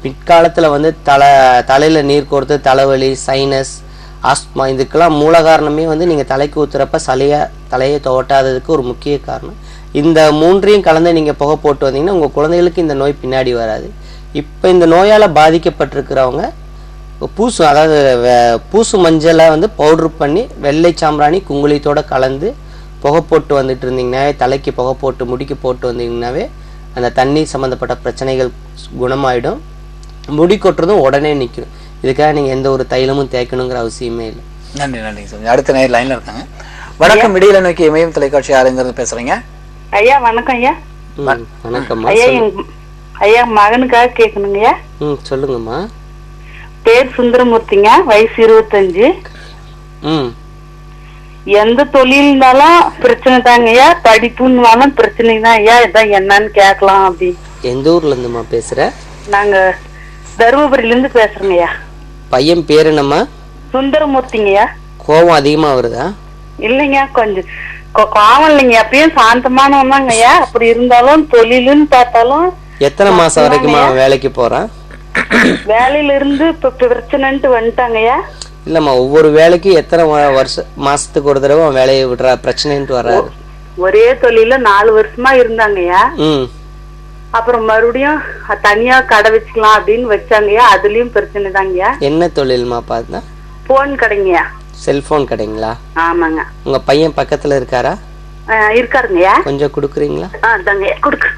பிற்காலத்தில் வந்து தலையில் நீர் கோர்த்து தலைவலி, சைனஸ், ஆஸ்மா இதுக்கெல்லாம் மூல காரணமே வந்து நீங்கள் தலைக்கு ஊத்துறப்ப தலையை துவட்டாததுக்கு ஒரு முக்கிய காரணம். இந்த 3ஐயும் கலந்து நீங்கள் புகை போட்டு வந்தீங்கன்னா உங்கள் குழந்தைகளுக்கு இந்த நோய் பின்னாடி வராது. இப்போ இந்த நோயால் பாதிக்கப்பட்டிருக்கிறவங்க அதாவது பூசு மஞ்சளை வந்து பவுட்ரு பண்ணி வெள்ளை சாம்பிராணி குங்குளியத்தோடு கலந்து புகை போட்டு வந்துட்டு இருந்தீங்கன்னாவே, தலைக்கு புகை போட்டு முடிக்கு போட்டு வந்தீங்கன்னாவே அந்த தண்ணி சம்மந்தப்பட்ட பிரச்சனைகள் குணமாயிடும். முடி கொட்டுறதும் உடனே நிற்கும். இதுக்காக நீங்கள் எந்த ஒரு தைலமும் தேய்க்கணுங்கிற அவசியமே இல்லை. நன்றி நன்றிங்க சாமி. அடுத்த நேரம் லைன்ல இருக்காங்க. வணக்கம். இடையில நோக்கி இமயம் தொலைக்காட்சி யாருங்கிறது பேசுறீங்க? ஐயா வணக்கம் ஐயா. வணக்கம்மா. ஐயா மகனுக்காக கேட்கணுங்கய்யா. சொல்லுங்கம்மா. பேர் சுந்தரமூர்த்திங்க, வயசு 25. எந்த தொழில் இருந்தாலும் பிரச்சனை தாங்கய்யா, படிப்புன்னாலும் பிரச்சனை தான் ஐயா. இதான் என்னன்னு கேட்கலாம் அப்படி. எந்த ஊர்ல இருந்துமா பேசுற? நாங்க தருமபுரியில இருந்து பேசுறோங்கய்யா. பையன் பேர் என்னம்மா? சுந்தரமூர்த்திங்கய்யா. கோபம் அதிகமா வருதா? இல்லைங்க, கொஞ்சம் கோவம் இல்லைங்க, எப்பயும் சாந்தமானவன் தாங்கய்யா. அப்படி இருந்தாலும் தொழிலுன்னு பார்த்தாலும். எத்தனை மாசம் வரைக்கும் வேலைக்கு போறான்? வேலையில இருந்து இப்ப பிரச்சனைன்ட்டு வந்துட்டாங்கய்யா. இல்லம்மா, ஒவ்வொரு வேலைக்கு எத்தனை மாசத்துக்கு ஒரு தடவை வேலையை விடுறா பிரச்சனைன்ட்டு வர்றாரு? ஒரே தொழில 4 வருஷமா இருந்தாங்கய்யா. அப்புறம் மறுபடியும் தனியா கடை வச்சுக்கலாம் அப்படின்னு வச்சாங்கய்யா. அதுலயும் பிரச்சனை தாங்கய்யா. என்ன தொழில்மா பார்த்தா? போன் கடைங்கய்யா. செல்போன் கடைங்களா? ஆமாங்க. உங்க பையன் பக்கத்துல இருக்காரா? இருக்காருங்கய்யா. கொஞ்சம் குடுக்குறீங்களா? தாங்கய்யா குடுக்கு.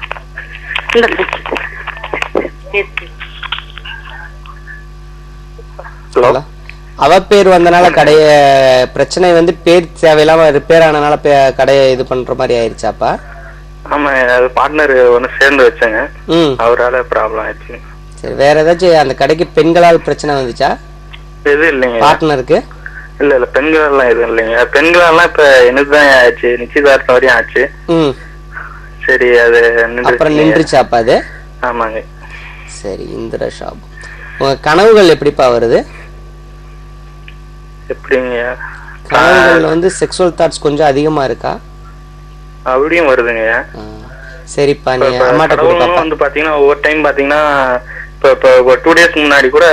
அவ பேர் வந்தனால கடைய பிரச்சனை வந்து பேர் தேவையில்லாம ரிப்பேர் ஆனனால கடையை இது பண்ற மாதிரி ஆயிருச்சாப்பா? ஆமா, அது பார்ட்னர் ஒன்னு சேர்ந்து வச்சாங்க, அவரால ப்ராப்ளம் ஆயிடுச்சு. சரி, வேற ஏதாச்சும் அந்த கடைக்கு பெண்களால் பிரச்சனை வந்துச்சா? எது இல்லைங்க பார்ட்னருக்கு. இல்ல பெண்கள் எல்லாம் எதுவும் இல்லைங்க. பெண்கள் எல்லாம் இப்ப எனக்குதான் ஆச்சு, நிச்சயதார்த்தம் வரையும் ஆச்சு. சரி, அது அப்புறம் நின்றுச்சாப்பா அது? ஆமாங்க. சரி, இந்திர ஷாப். உங்க கனவுகள் எப்படிப்பா வருது? எப்படிங்க? கனவுகள் வந்து செக்ஸுவல் தாட்ஸ் கொஞ்சம் அதிகமா இருக்கா? அப்படியும் வருதுங்க. சரிப்பா, நீ அம்மாட்ட வந்து பாத்தீங்கன்னா ஒவ்வொரு டைம் பாத்தீங்கன்னா இப்ப 2 days முன்னாடி கூட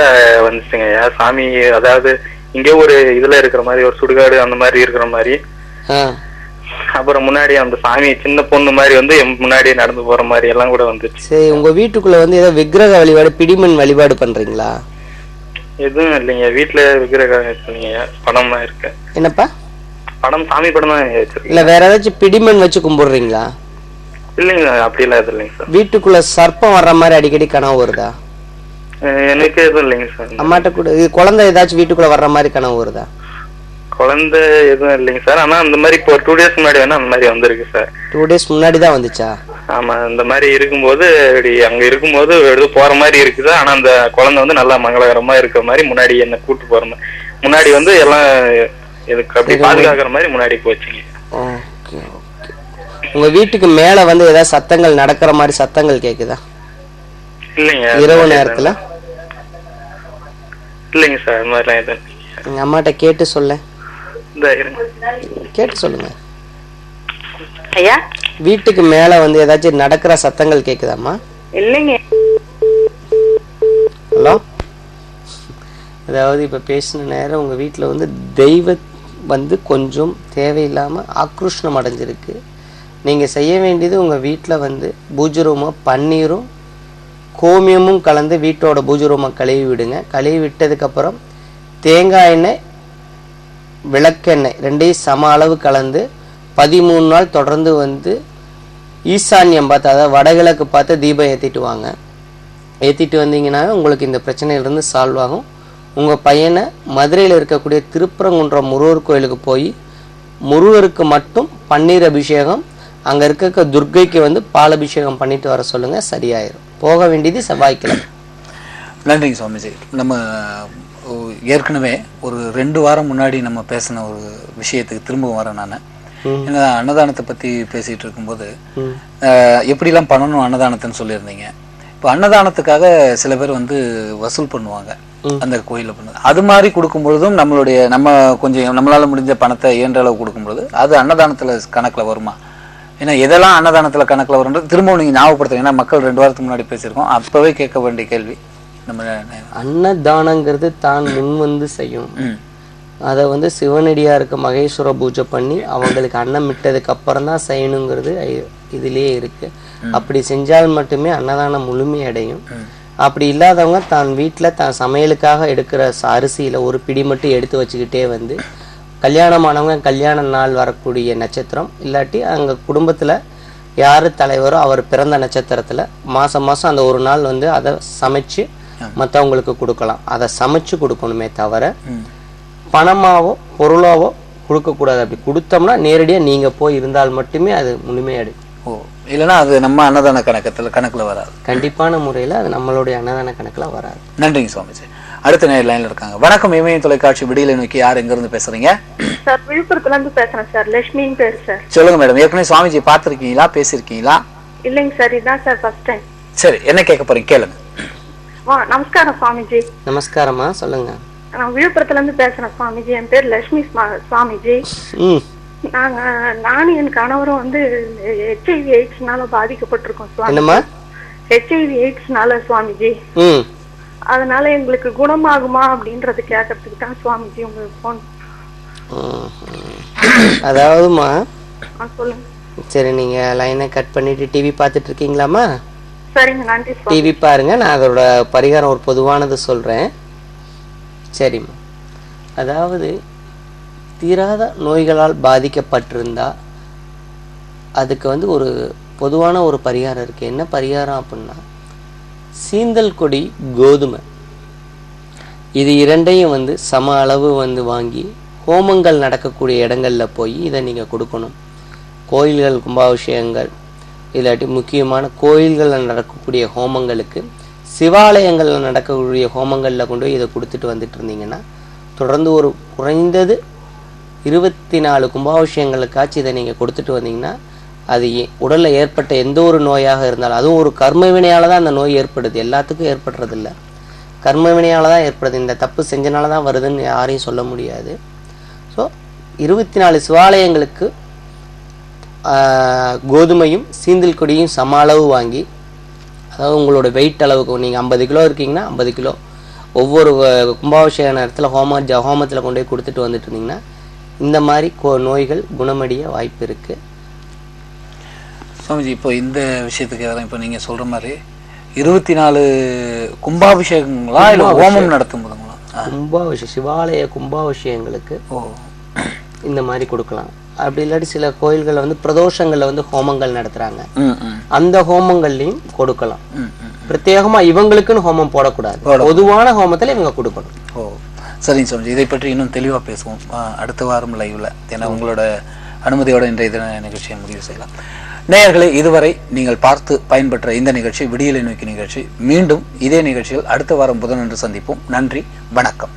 வந்துச்சுங்க சாமி. அதாவது இங்கே ஒரு இதுல இருக்கிற மாதிரி ஒரு சுடுகாடு அந்த மாதிரி இருக்கிற மாதிரி. அப்புறம் முன்னாடி அந்த சாமி சின்ன பொண்ணு மாதிரி வந்து முன்னாடி நடந்து போற மாதிரி எல்லாம் கூட வந்துச்சு. சரி, உங்க வீட்டுக்குள்ள வந்து ஏதோ விக்கிரக வழிபாடு, பிடிமண் வழிபாடு பண்றீங்களா? எதுவும் இல்லைங்க, வீட்டுல விக்கிரகம் இல்லைங்க, படம் தான் இருக்கு. என்னப்பா? படம், சாமி படம் தான் வச்சிருக்கீங்க. இல்ல வேற ஏதாச்சும் பிடிமண் வச்சு கும்பிடுறீங்களா? இல்லைங்க, அப்படி எல்லாம் எதுவும் இல்லைங்க சார். வீட்டுக்குள்ள சர்ப்பம் வர்ற மாதிரி அடிக்கடி கனவு வருதா? எனக்கு எதுவும் இல்லைங்க சார். அம்மாட்ட கூட குழந்தை ஏதாச்சும் வீட்டுக்குள்ள வர்ற மாதிரி கனவு வருதா? குழந்தை எதுவும் இல்லைங்க சார். ஆனா அந்த மாதிரி இப்போ 2 days முன்னாடி வேணா அந்த மாதிரி வந்திருக்கு சார். 2 days முன்னாடி தான் வந்துச்சா? ஆமா, அந்த மாதிரி இருக்கும்போது அங்க இருக்கும்போது எடுத்து போற மாதிரி இருக்குது. ஆனா அந்த குழந்தை வந்து நல்லா மங்களகரமா இருக்கிற மாதிரி முன்னாடி என்ன கூட்டு போற மாதிரி முன்னாடி வந்து எல்லாம் இதுக்கு அப்படி பாதுகாக்கிற மாதிரி முன்னாடி போச்சுங்க. Okay okay. உங்க வீட்டுக்கு மேல வந்து ஏதாவது சத்தங்கள் நடக்கிற மாதிரி சத்தங்கள் கேக்குதா? இல்லைங்க, இரவு நேரத்துல இல்லைங்க சார், அந்த மாதிரிலாம் எதுவும். எங்க அம்மாட்ட கேட்டு சொல்ல. கேட்டு சொல்லுங்க ஐயா. வீட்டுக்கு மேல வந்து ஏதாச்சும் நடக்கிற சத்தங்கள் கேக்குதாம்மா? இல்லைங்க. ஹலோ. அதாவது இப்ப பேசின நேரம் உங்க வீட்டுல வந்து தெய்வ வந்து கொஞ்சம் தேவையில்லாம ஆக்ரோஷம் அடைஞ்சிருக்கு. நீங்க செய்ய வேண்டியது உங்க வீட்டுல வந்து பூஜை ரூம பன்னீரும் கோமியமும் கலந்து வீட்டோட பூஜை ரூம கழுவி விடுங்க. கழுவி விட்டதுக்கு அப்புறம் தேங்காய் எண்ணெய், விளக்கெண்ணெய் 2ஐயும் சம அளவு கலந்து 13 நாள் தொடர்ந்து வந்து ஈசான்யம் பார்த்து, அதாவது வடகிழக்கு பார்த்து தீபம் ஏற்றிட்டு வாங்க. ஏற்றிட்டு வந்தீங்கன்னா உங்களுக்கு இந்த பிரச்சனையிலிருந்து சால்வ் ஆகும். உங்கள் பையனை மதுரையில் இருக்கக்கூடிய திருப்பரங்குன்றம் முருகர் கோயிலுக்கு போய் முருகருக்கு மட்டும் பன்னீர் அபிஷேகம், அங்கே இருக்க துர்க்கைக்கு வந்து பால் அபிஷேகம் பண்ணிட்டு வர சொல்லுங்கள், சரியாயிரும். போக வேண்டியது செவ்வாய்க்கிழமை. நன்றிங்க சுவாமிஜி. நம்ம ஏற்கனவே ஒரு 2 வாரம் முன்னாடி நம்ம பேசின ஒரு விஷயத்துக்கு திரும்பவும் வரேன் நான். ஏன்னா அன்னதானத்தை பற்றி பேசிகிட்டு இருக்கும்போது எப்படிலாம் பண்ணணும் அன்னதானத்தைன்னு சொல்லியிருந்தீங்க. இப்போ அன்னதானத்துக்காக சில பேர் வந்து வசூல் பண்ணுவாங்க அந்த கோயிலில் பண்ணது. அது மாதிரி கொடுக்கும்பொழுதும் நம்ம கொஞ்சம் நம்மளால் முடிஞ்ச பணத்தை இயன்ற அளவு கொடுக்கும்பொழுது அது அன்னதானத்தில் கணக்கில் வருமா? ஏன்னா எதெல்லாம் அன்னதானத்தில் கணக்கில் வரும்ன்றது திரும்பவும் நீங்கள் ஞாபகப்படுத்துங்க. ஏன்னா மக்கள் 2 வாரத்துக்கு முன்னாடி பேசியிருக்கோம், அப்போவே கேட்க வேண்டிய கேள்வி. நம்ம அன்னதானங்கிறது தான் முன் வந்து செய்யும். அதை வந்து சிவனடியாருக்கு மகேஸ்வர பூஜை பண்ணி அவங்களுக்கு அன்னம் விட்டதுக்கு அப்புறம் தான் செய்யணுங்கிறது இதுலேயே இருக்கு. அப்படி செஞ்சால் மட்டுமே அன்னதானம் முழுமையடையும். அப்படி இல்லாதவங்க தான் வீட்டில் தான் சமையலுக்காக எடுக்கிற அரிசியில் ஒரு பிடி மட்டும் எடுத்து வச்சுக்கிட்டே வந்து கல்யாணமானவங்க கல்யாண நாள் வரக்கூடிய நட்சத்திரம் இல்லாட்டி அங்கே குடும்பத்தில் யார் தலைவரோ அவர் பிறந்த நட்சத்திரத்தில் மாதம் மாதம் அந்த ஒரு நாள் வந்து அதை சமைச்சு மற்றவங்களுக்கு கொடுக்கலாம். அதை சமைச்சு கொடுக்கணுமே தவிர பணமாவோ பொருளாவோ கொடுக்கக்கூடாது. அப்படி கொடுத்தோம்னா நேரடியாக நீங்கள் போய் இருந்தால் மட்டுமே அது முழுமையடையும். ஓ, இல்லைன்னா அது நம்ம அன்னதான கணக்கில் வராது. கண்டிப்பான முறையில் அது நம்மளுடைய அன்னதான கணக்கில் வராது. நன்றிங்க சுவாமிஜி. அடுத்த நேர் லைன்ல இருக்காங்க. வணக்கம், இமயம் தொலைக்காட்சி விடியலை நோக்கி. யார் எங்க இருந்து பேசுறீங்க? சார், விழுப்புரத்துல இருந்து பேசுறேன் சார். லட்சுமின்னு பேரு சார். சொல்லுங்க மேடம். ஏற்கனவே சுவாமிஜி பார்த்திருக்கீங்களா, பேசியிருக்கீங்களா? இல்லைங்க சார், இதுதான் சார் ஃபர்ஸ்ட் டைம். சரி, என்ன கேட்க போறீங்க கேளுங்க. நமஸ்காரம் சுவாமிஜி. நமஸ்காரமா, சொல்லுங்க. நான் விழுப்புரத்துல இருந்து பேசுறேன் சுவாமிஜி. என் பேர் லட்சுமி சுவாமிஜி. நானும் என் கணவரும் வந்து HIV AIDS-னால பாதிக்கப்பட்டிருக்கோம் சுவாமி. HIV AIDS-னால சுவாமிஜி. அதனால எங்களுக்கு குணமாகுமா அப்படின்றது கேட்கறதுக்கு தான் சுவாமிஜி உங்களுக்கு போன். அதாவதுமா, சொல்லுங்க. சரி, நீங்க லைனை கட் பண்ணிட்டு டிவி பார்த்துட்டு இருக்கீங்களாமா? சரிங்க, நன்றி. டிவி பாருங்க, நான் அதோட பரிகாரம் ஒரு பொதுவானது சொல்றேன். சரிம்மா. அதாவது தீராத நோய்களால் பாதிக்கப்பட்டிருந்தா அதுக்கு வந்து ஒரு பொதுவான ஒரு பரிகாரம் இருக்கு. என்ன பரிகாரம் அப்படின்னா, சீந்தல் கொடி, கோதுமை, இது இரண்டையும் வந்து சம அளவு வந்து வாங்கி ஹோமங்கள் நடக்கக்கூடிய இடங்கள்ல போய் இதை நீங்கள் கொடுக்கணும். கோயில்கள், கும்பாபிஷேகங்கள் இல்லாட்டி முக்கியமான கோயில்களில் நடக்கக்கூடிய ஹோமங்களுக்கு, சிவாலயங்களில் நடக்கக்கூடிய ஹோமங்களில் கொண்டு போய் இதை கொடுத்துட்டு வந்துட்டு இருந்தீங்கன்னா தொடர்ந்து ஒரு குறைந்தது 24 கும்பாபிஷேகங்களுக்காச்சும் இதை நீங்கள் கொடுத்துட்டு வந்தீங்கன்னா அது உடலில் ஏற்பட்ட எந்த ஒரு நோயாக இருந்தாலும், அதுவும் ஒரு கர்ம வினையால் தான் அந்த நோய் ஏற்படுது, எல்லாத்துக்கும் ஏற்படுறதில்ல, கர்ம வினையால் தான் ஏற்படுது. இந்த தப்பு செஞ்சனால தான் வருதுன்னு யாரையும் சொல்ல முடியாது. ஸோ 24 சிவாலயங்களுக்கு கோதுமையும் சீந்தல் கொடியும் சம அளவு வாங்கி, அதாவது உங்களோட வெயிட் அளவுக்கு, நீங்கள் 50 கிலோ இருக்கீங்கன்னா 50 கிலோ ஒவ்வொரு கும்பாபிஷேக நேரத்தில் ஹோமத்தில் கொண்டு போய் கொடுத்துட்டு வந்துட்டு இருந்தீங்கன்னா இந்த மாதிரி நோய்கள் குணமடைய வாய்ப்பு இருக்குது. சுவாமிஜி, இப்போ இந்த விஷயத்துக்கு இப்போ நீங்கள் சொல்கிற மாதிரி 24 கும்பாபிஷேகங்களா இல்லை ஹோமம் நடத்தும் போதுங்களா? கும்பாபிஷேகம், சிவாலய கும்பாபிஷேகங்களுக்கு இந்த மாதிரி கொடுக்கலாம். அப்படி இல்லாட்டி சில கோயில்களில் வந்து பிரதோஷங்களில் வந்து ஹோமங்கள் நடத்துகிறாங்க, அந்த ஹோமங்கள்லையும் கொடுக்கலாம். பிரத்யேகமாக இவங்களுக்குன்னு ஹோமம் போடக்கூடாது, பொதுவான ஹோமத்தில் இவங்க கொடுக்கணும். ஓ, சரிங்க சுவாமிஜி. இதை பற்றி இன்னும் தெளிவாக பேசுவோம் அடுத்த வாரம் லைவ்ல. ஏன்னா உங்களோட அனுமதியோட இன்றைய தின நிகழ்ச்சியை முடிவு செய்யலாம். நேயர்களே, இதுவரை நீங்கள் பார்த்து பயன்பெற்ற இந்த நிகழ்ச்சி விடியலை நோக்கி நிகழ்ச்சி. மீண்டும் இதே நிகழ்ச்சியில் அடுத்த வாரம் புதனன்று சந்திப்போம். நன்றி, வணக்கம்.